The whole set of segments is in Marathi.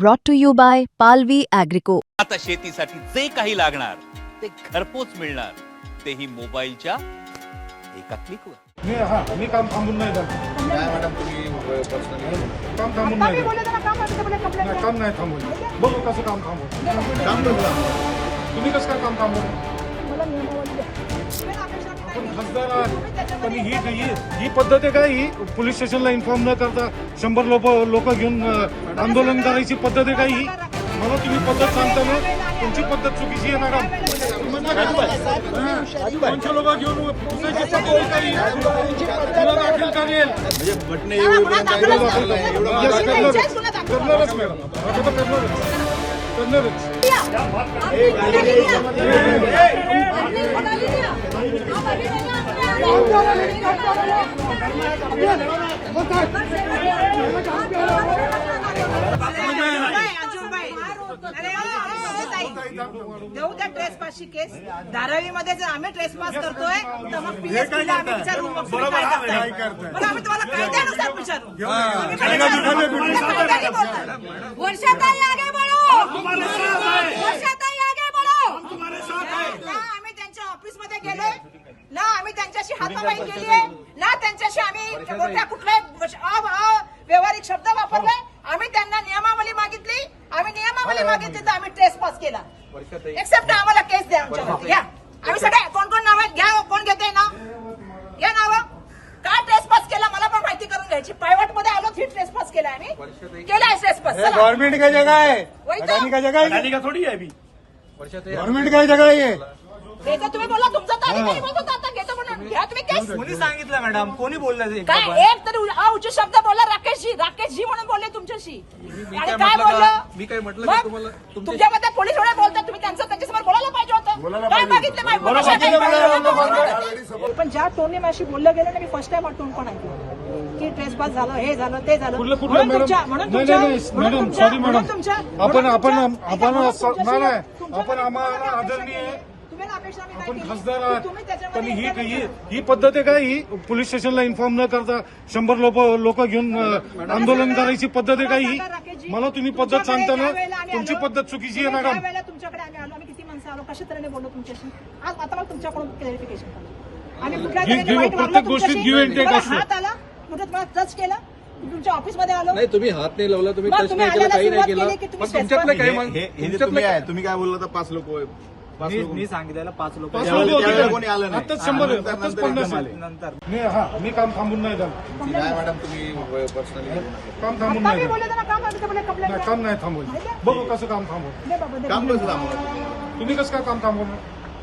brought to you by Palvi Agrico. आता शेतीसाठी जे काही लागणार ते घरपोच मिळणार, तेही मोबाईलच्या एका क्लिकवर. मी काम थांबून नाही जाणार. काय मॅडम तुम्ही पर्सनली काम थांबून नाही जाणार. काम नाही थांबवलं. बघू कसं काम थांबवलं. काम करतो तुम्ही कसं काय काम थांबवलं? आपण खासदार आहात, पण ही पद्धत आहे का? ही पोलीस स्टेशनला इन्फॉर्म न करता 100 लोक घेऊन आंदोलन करायची पद्धत आहे का ही? मला तुम्ही पद्धत सांगता ना, तुमची पद्धत चुकीची आहे मॅडम. 200 लोक घेऊन पुसायची पद्धत आहे का ही? तुला दाखल करेल. म्हणजे बटणे येऊपर्यंत करणारच मॅडम, आता तर करणारच. देऊ त्या ट्रेसपासची केस. धारावीमध्ये जर आम्ही ट्रेसपास करतोय तर मग पीएसपीला आम्ही विचारू, मग तुम्ही काय करताय? मग आम्ही तुम्हाला कायद्यानुसार विचारू. वर्षाताई आगे बढ़ो, वर्षाताई आगे बढ़ो. ना आम्ही त्यांच्या ऑफिसमध्ये गेलोय, ना आम्ही त्यांच्याशी हाताबाई केलीये, ना त्यांच्याशी आम्ही मोठ्या कुठल्या व्यवहारिक शब्द वापरले. आम्ही त्यांना नियमावली मागितली, आम्ही नियमावली मागितली तर आम्ही ट्रेसपास केला. एक्सेप्ट आम्हाला केस द्या आमच्यावरती. घ्या, आम्ही सगळे कोण नाव आहेत घ्या. कोण घेते ना या नाव? का ट्रेसपास केला मला पण माहिती करून घ्यायची. प्रायव्हेट मध्ये आलो, ही ट्रेसपास केला आम्ही. केलाय ट्रेसपास. गवर्नमेंट का जगह है, वही का जगह है, थोडी आहे गवर्नमेंट का जगह है. घेतो तुम्ही बोला, तुमचं तारीख नाही बोलतो आता घेतो म्हणून घ्या तुम्ही केस. कोणी सांगितलं मॅडम? कोणी बोललं ते? काय एक तरी उच्च शब्द बोला. राकेशजी म्हणून बोलले तुमच्याशी. आणि काय बोललं? मी काय म्हटलं का तुम्हाला? तुमच्यामध्ये पोलीस एवढे बोलतात, तुम्ही त्यांच्यासमोर बोलायला पाहिजे होतं. काय मागितलं? पण ज्या टोनने माझी बोललं गेलं ना, मी फर्स्ट टाइम टोन पण ऐकलं की ट्रेसपास झालं, हे झालं, ते झालं. मॅडम सॉरी मॅडम, आपण आम्हाला आदरणीय, आपण खासदार आहात, पण ही पद्धत आहे का? ही पोलीस स्टेशनला इन्फॉर्म न करता 100 लोक घेऊन आंदोलन करायची पद्धत आहे का ही? मला तुम्ही पद्धत सांगता ना, तुमची पद्धत चुकीची आहे मॅडम. तुमच्याकडे आम्ही आलो, आम्ही किती माणसं आलो, कशा तऱ्हेने बोललो तुमच्याशी. आज आता मला तुमच्याकडून क्लॅरिफिकेशन करा. आम्ही कुठल्या तऱ्हेने वाईट वागलो प्रत्येक गोष्टीत तुमच्याशी? give and take मला असतं. हात आला, कुठं तुम्हाला टच केला, तुमच्या ऑफिसमध्ये आलो. नाही, तुम्ही हात नाही लावला, तुम्ही मग टच तुम्ही नाही केलं, आल्याला काही नाही सुरुवात केलं. केली की तुम्ही पण तुमच्यातलं काही तुमच्यातलं तुम्ही आहे, तुम्ही काय बोलला तर 5 लोक मी सांगितलं 5 लोक त्यावेळेला कोणी आलं नाही. आताच 100 आताच 50 आले. नंतर मी काम थांबून नाही जाणार. काय मॅडम तुम्ही पर्सनली काम थांबून आता नाही मी जाणार. बोलले तर काम आलं तर बोलले complaint नाही, द्या. काम नाही थांबवलं. बघू कसं काम थांबवलं. दे बाबा, दे. काम कसं थांबवलं? तुम्ही कसं काय काम थांबवलं?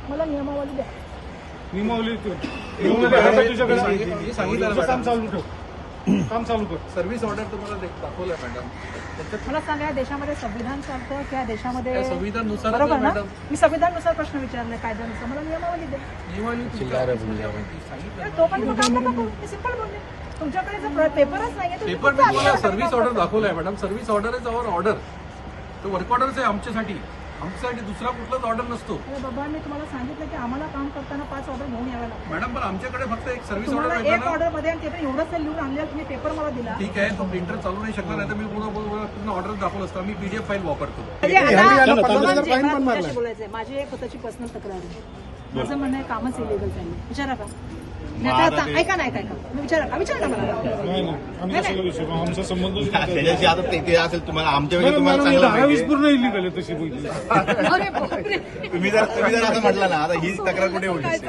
मला नियमावली द्या. नियमावली तुझ्याकडे मी सांगितलं तुझं काम चालू ठेव. काम चालू कर. सर्व्हिस ऑर्डर तुम्हाला दाखवलं मॅडम. मला सांगा, या देशामध्ये संविधान चालतं की या देशामध्ये त्या संविधानानुसार बरोबर ना? मॅडम. मी संविधानानुसार प्रश्न विचारले, कायद्यानुसार. मला नियमावली द्या. तो पण तुम्ही काम नको. मी सिंपल बोलले. तुमच्याकडे जर पेपरच नाहीये तर पेपर मी तुम्हाला सर्व्हिस ऑर्डर दाखवलाय madam. Service order is our order. तो वर्क ऑर्डरच आहे आमच्यासाठी दुसरा कुठलाच ऑर्डर नसतो. अरे बाबा, मी तुम्हाला सांगितलं की आम्हाला काम करताना 5 ऑर्डर घेऊन यावं लागतं. मॅडम पण आमच्याकडे फक्त एक सर्व्हिस तुम्हाला ऑर्डर एक भेटला ना. ऑर्डर मध्ये आणि ते पण एवढंच लिहून आणलं, तुम्ही पेपर मला दिला. ठीक आहे, तो प्रिंटर चालू नाही शकणार, नाही तर मी पूर्ण ऑर्डर दाखवलं असतं. मी पीडीएफ फाईल वापरतो. म्हणजे आता तुमच्याशी बोलायचंय. माझी एक स्वतःची पर्सनल तक्रार आहे. माझं म्हणणं आहे कामच इलिगल झालं. विचारा का? नाही तर आता ऐका ना, मी विचारा का? विचारा ना मला. नाही आम्ही कशाला विषय आमचा संबंधच नाही. त्याच्याशी आता ते असेल तुम्हाला आमच्यापेक्षा तुम्हाला मॅडम, चांगलं 10-20 माहिती पूर्ण इलिगल आहे तशी बोलली. अरे बापरे. आहे. तुम्ही जर असं म्हटलं ना, आता हीच तक्रार कुठे होऊ शकते?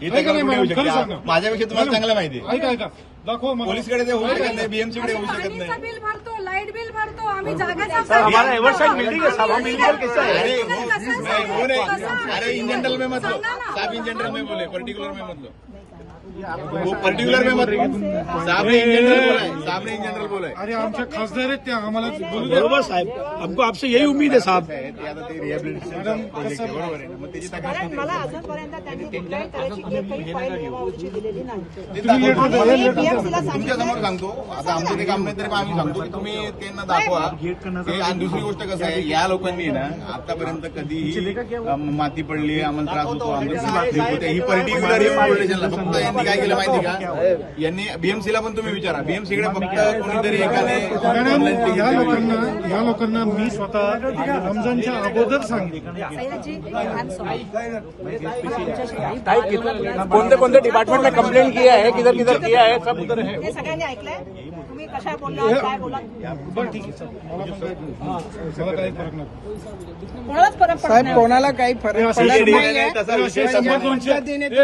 ही ऐका तक्रार नाही कुठे होऊ मॅडम, खरं शकते? सांगा. माझ्यापेक्षा तुम्हाला चांगलं माहिती आहे. ऐका दाखवा मला. पोलीसकडे ते होऊ शकत नाही, बीएमसी कडे होऊ शकत नाही. बिल भरतो, लाईट बिल भरतो, आम्ही जागा हमारा एवरसाइड मिलती है साहब, हम इलीगल कैसा है? अरे वो नहीं, अरे इन जनरल में मतलब साहब, इन जनरल में बोले, पर्टिकुलर में मतलब वो पर्टिकुलर में मत साहब ने इन जनरल बोला है, साहब ने इन जनरल बोला है. अरे आमच्या खासदार आहेत त्या, आम्हाला बोलू द्या. बरोबर साहेब, हमको आपसे यही उम्मीद है साहब. ते आता ते रिहॅबिलिटेशन प्रोजेक्ट आहे, बरोबर आहे ना? मग त्याची तक्रार कारण मला अजूनपर्यंत त्यांनी कुठल्याही तऱ्हेची काही फाईल नियमावलीची दिलेली नाही. ते दाखवा. आम्ही PMC ला तुमच्या सांगितलं. समोर सांगतो, आता आमचं ते काम नाही तरी पण आम्ही सांगतो की तुम्ही त्यांना दाखवा. आणि दुसरी गोष्ट कसं आहे, या लोकांनी ना आतापर्यंत कधी होती माती पडली आम्हाला त्रास होतो ही पर्टिक्युलर स्टेशनला फक्त यांनी काय केलं माहिती का यांनी बीएमसीला पण तुम्ही विचारा बीएमसीकडे फक्त कोणीतरी एकाने मॅडम या लोकांना मी स्वतः रमजानच्या अगोदर सांगितलं सयाजी, I'm sorry. कोणते कोणते डिपार्टमेंट में कंप्लेंट किया है किधर किधर किया है सब उधर है हे सगळ्यांनी ऐकलंय तुम्ही कशा बोलला काय बोला बरं ठीक आहे सर मला काही फरक नाही कोणालाच फरक पडत नाही. कोणाला काही फरक हे पडत असे नाहीये.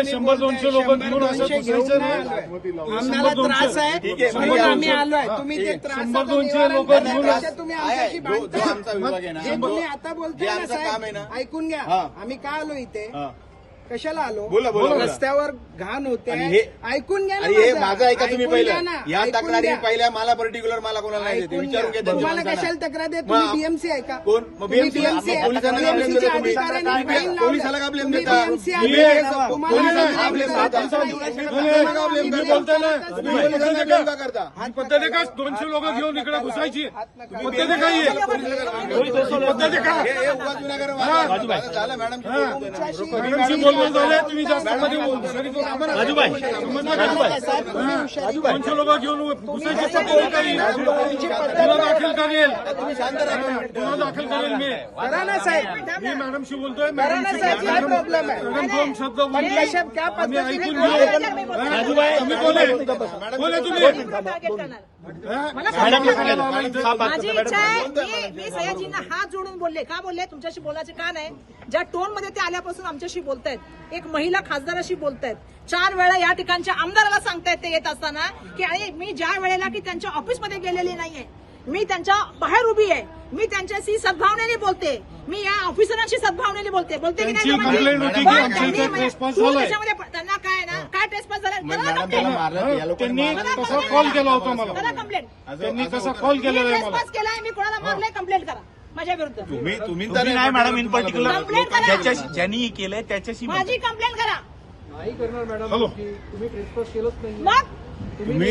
100-200 लोक घेऊन असं घुसायचं नाही. आम्हाला त्रास आहे म्हणून आम्ही आलोय. तुम्ही ते त्रास 100-200 लोक घेऊन तुम्ही आमच्याशी जो आमचा विभाग आहे जे ना तुम्ही आता बोलताय जे ना आमचं काम आहे साहेब ना ऐकून घ्या हा. आम्ही का आलो इथे हा. कशाला आलो बोला, बोला. रस्त्यावर घाण होते आणि हे- ऐकून घ्या ना अरे हे माझं ऐका तुम्ही ऐकून पहिलं घ्या ना. या ऐकून तक्रारी घ्या. पहिल्या मला पर्टिक्युलर मला कोणाला नाही देते ऐकून विचारून घ्या. घ्या तुम्हाला त्यांच्या कशाला तक्रार द्या तुम्ही मग- बीएमसी आहे का कोण मग तुम्ही BMC BMC आहे. पोलिसांना काय blame BMC च्या देता तुम्ही? अधिकाऱ्यांनी काय- फाईन लावलंय. पोलिसाला का blame तुम्ही देता? BMC हे- अधिकारी तुम्हाला पोलिसांना काय blame blame देता? देता? पोलिसांना का blame तुम्ही करता? बोलताय ना तुम्ही पोलिसांना blame का करता पद्धती का 200 लोक घेऊन इकडे घुसायची पद्धती काय आहे पद्धती काय हे उगाच विनाकारण वाद झालं मॅडम मॅडमशी बोलणं झालंय तुम्ही जास्त मध्ये दोनशे लोक घेऊन घुसायची पद्धती काही गुन्हा दाखल करेल तुम्ही शांत राहा गुन्हा दाखल करेल मी करा ना साहेब मी मॅडमशी बोलतोय करा ना साहेब काय प्रॉब्लेम आहे मॅडम दोन शब्द बोलले कशा क्या आम्ही पद्धतीने ऐकून बोलताय? घेऊ तुम्ही बोले तुम्ही टार्गेट करणार. मॅडम माझी इच्छा आहे मी सयाजींना हात जोडून बोलले का बोलले तुमच्याशी बोलायचे का नाही ज्या टोन मध्ये ते आल्यापासून आमच्याशी बोलतायत एक महिला खासदाराशी बोलतायत 4 वेळा या ठिकाणच्या आमदाराला सांगतायत ते येत असताना की आणि मी ज्या वेळेला की त्यांच्या ऑफिसमध्ये गेलेली नाहीये मी त्यांच्या बाहेर उभी आहे मी त्यांच्याशी सद्भावनेने बोलते मी या ऑफिसरांशी सद्भावनेने बोलते की नाही त्यांची दोघांची? complaint होती की पण आमच्या इथे त्यांनी trespass तू झालाय. त्याच्यामध्ये त्यांना काय आहे ना काय ट्रेसपास झाला मॅडम त्याला मारलं या लोकांनी त्यांनी कसा कॉल केला होता मला कंप्लेंट त्यांनी कसा कॉल केलेला आहे मला ट्रेसपास केलाय मी कोणाला मारलंय कंप्लेंट करा माझ्या विरुद्ध तुम्ही नाही मॅडम इन पर्टिक्युलर कंप्लेंट करा ज्याच्याशी ज्यांनी केलंय त्याच्याशी माझी कंप्लेंट करा हॅलो मग तुम्ही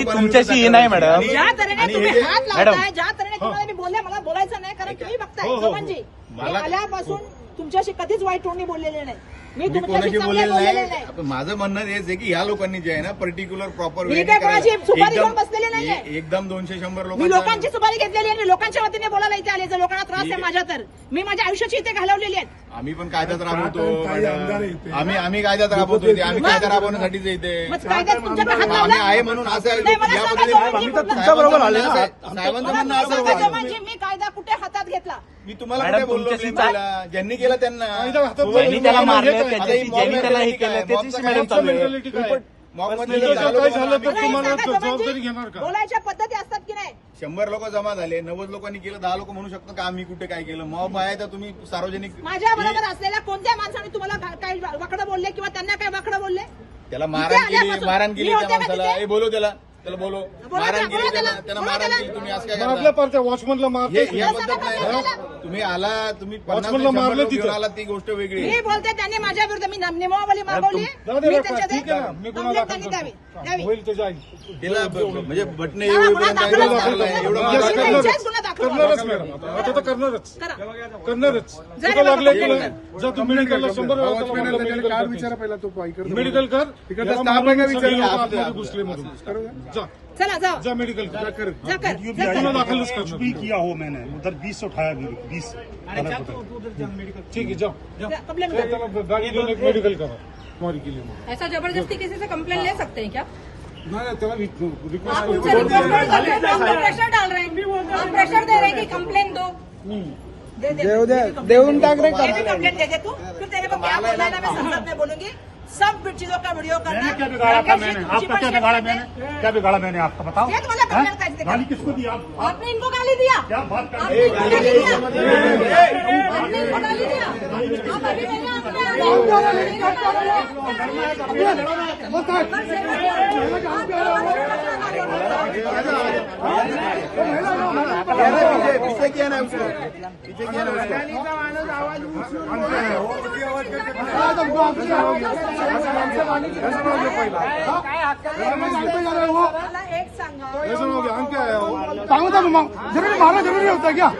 तुमच्याशी हे नाही मॅडम ज्या तऱ्हेने आणि तुम्ही हे जे- हात मॅडम. लावताय ज्या तऱ्हेने तुम्हाला मी बोलले मला बोलायचं नाही कारण तुम्ही बघताय सोमनजी मी आल्यापासून तुमच्याशी कधीच वाईट टोननी बोललेले नाही मी मी तुमच्याशी कोणाशी चांगले बोललेलं बोललेले नाही नाही माझं म्हणणं हेच आहे की या लोकांनी जे आहे ना पर्टिक्युलर प्रॉपर मी काय कोणाची सुपारी घेऊन बसलेली नाहीये. एकदम 200-100 मी लोकांची सुपारी घेतलेली आहे मी लोकांच्या वतीने बोलायला इथे आले जर लोकांना त्रास आहे माझ्या तर मी माझ्या आयुष्याची इथे घालवलेली आहेत आम्ही पण कायद्यात राबवतो आम्ही कायद्यात राबवतो इथे. आम्ही कायदा राबवण्यासाठीच इथे मग कायद्यात तुमच्याकडे हात आम्ही लावला आहे म्हणून असं नाही, मला या सांगा, पद्धतीने सोमनजी, आम्ही तर कुठला- तुमच्याबरोबर आले ना साहेबांचं मला म्हणणं असं सांगा, होतं. सोमनजी, मी कायदा कुठे हातात घेतला मी तुम्हाला मॅडम, कुठे बोललो तुमच्याशी blame द्यायला? ज्यांनी केलं त्यांना कायदा हातात ज्यांनी त्याला मारलं आता ही त्याच्याशी mob ज्यांनी त्याला हे mentality केलं काय? त्याच्याशी Mob मॅडम चालू आहे मेंटॅलिटी काय मॉबमध्ये इथं जर काय झालं तर मला हे तुम्हाला सांगा, जबाबदारी सोमनजी, घेणार का बोलायच्या पद्धती असतात की नाही 100 लोक जमा झाले 90 लोकांनी केलं 10 लोक म्हणू शकतात का आम्ही कुठे काय केलं मॉब आहे तर तुम्ही सार्वजनिक माझ्या बरोबर असलेल्या कोणत्या माणसाने तुम्हाला काही वाकडं बोलले किंवा त्यांना काय वाकडं बोलले त्याला इथे मारहाण केली आल्यापासून मारहाण मी केली होते त्या का माणसाला तिथे? हे बोलू त्याला बोलो मारहाण केली त्याला. त्यांना बोला मारहाण त्याला. केली तुम्ही असं काय मारलं करता पार त्या वॉचमनला मारते हे पद्धत नाही तुम्ही आला तुम्ही 50 वॉचमनला 100 मारलं लोक घेऊन तिथं. आला ती गोष्ट वेगळी आहे. मी बोलते त्यांनी माझ्या विरुद्ध मी नियमावली मागवली जाऊ दे मी बाप्पा, त्यांच्या ठीक आहे ना मी गुन्हा कंप्लेंट दाखल त्यांनी करतो द्यावी होईल त्याच्या आई तिला म्हणजे बटणे गुन्हा एवढं दाखल एवढं करा. मारलंय, एवढं गुन्हा मारलंय. दाखल करा. गुन्हा दाखल करा. करणारच मॅडम आता तर करणारच करा करणारच जा रे तुला लागलं बाबा, तुला जा तू मेडिकलला 100 वेळा त्याला म्हणलं मेडिकल कर तिकडचा staff आहे का विचार? घुसले मधून जा चला जाओ जा मेडिकल कर जा कर जा गुन्हा कर. दाखलच करणार किया हो मैंने उधर 20 उठाया 20 ठीक आहे जाओ जा, कंप्लेंट जा, कर. त्याला गाडी घेऊन एक मेडिकल करा मारी केली म्हणून. ऐसा जबरदस्ती किसी से कंप्लेन ले सकते हैं क्या नाही त्याला आप रिक्वेस्ट उनसे रिक्वेस्ट कर रहे हैं हम प्रेशर डाल रहे हैं हम प्रेशर दे रहे हैं कि कंप्लेन दो दे दे देऊ दे देऊन टाक रे ये भी कंप्लेंट दे दे तू फिर तेरे को क्या बोलना है ना मैं संसद में बोलूंगी सब चीजों का वीडियो करना क्या बिगाड़ा था मैंने आपका क्या बिगाड़ा मैंने क्या बिगाड़ा मैंने आपका बताओ ये तो मतलब कंप्लेंट कर दे गाली किसको दी आप आपने इनको गाली दिया क्या बात कर आपने इनको गाली दिया आपने इनको गाली दिया आप अभी मेरे पीछे किया ना उसको पीछे किया ना उसको मला एक सांगा अंक आहे हो. जरूरी मारना जरूरी होता है क्या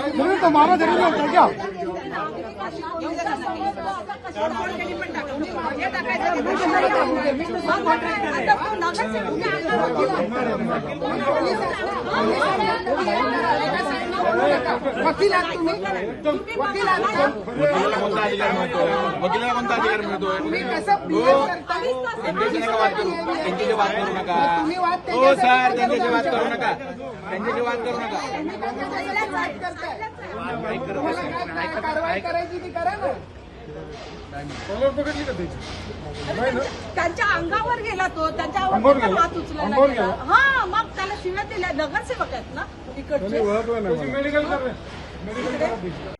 जरूरी तो मारना जरूरी होता है क्या तोडफोड केली पण टाका. हे टाकायचं ते टाकायचं. आता तो नगरसेवक वकील आहात तुम्ही वकील आहात वकिलाला कोणता अधिकार मिळतोय? वकिलाला कोणता अधिकार मिळतोय? तुम्ही कसं हो, त्यांच्याशी नका वाद करू, त्यांच्याशी वाद करू नका. तुम्ही वाद हो सर, त्यांच्याशी वाद करू नका, त्यांच्याशी वाद करू नका. कारवाई करायची ती करा ना. बघितली का त्याची? त्यांच्या अंगावर गेला तो, त्यांच्या अंगावर अंगावर गेला? हात उचलायला अंगावर गेला. गेला? हा, मग त्याला शिव्या दिल्या. नगरसेवक आहेत ना इकडचे. ओळखलं नाही. मेडिकल करा. मेडिकल करा.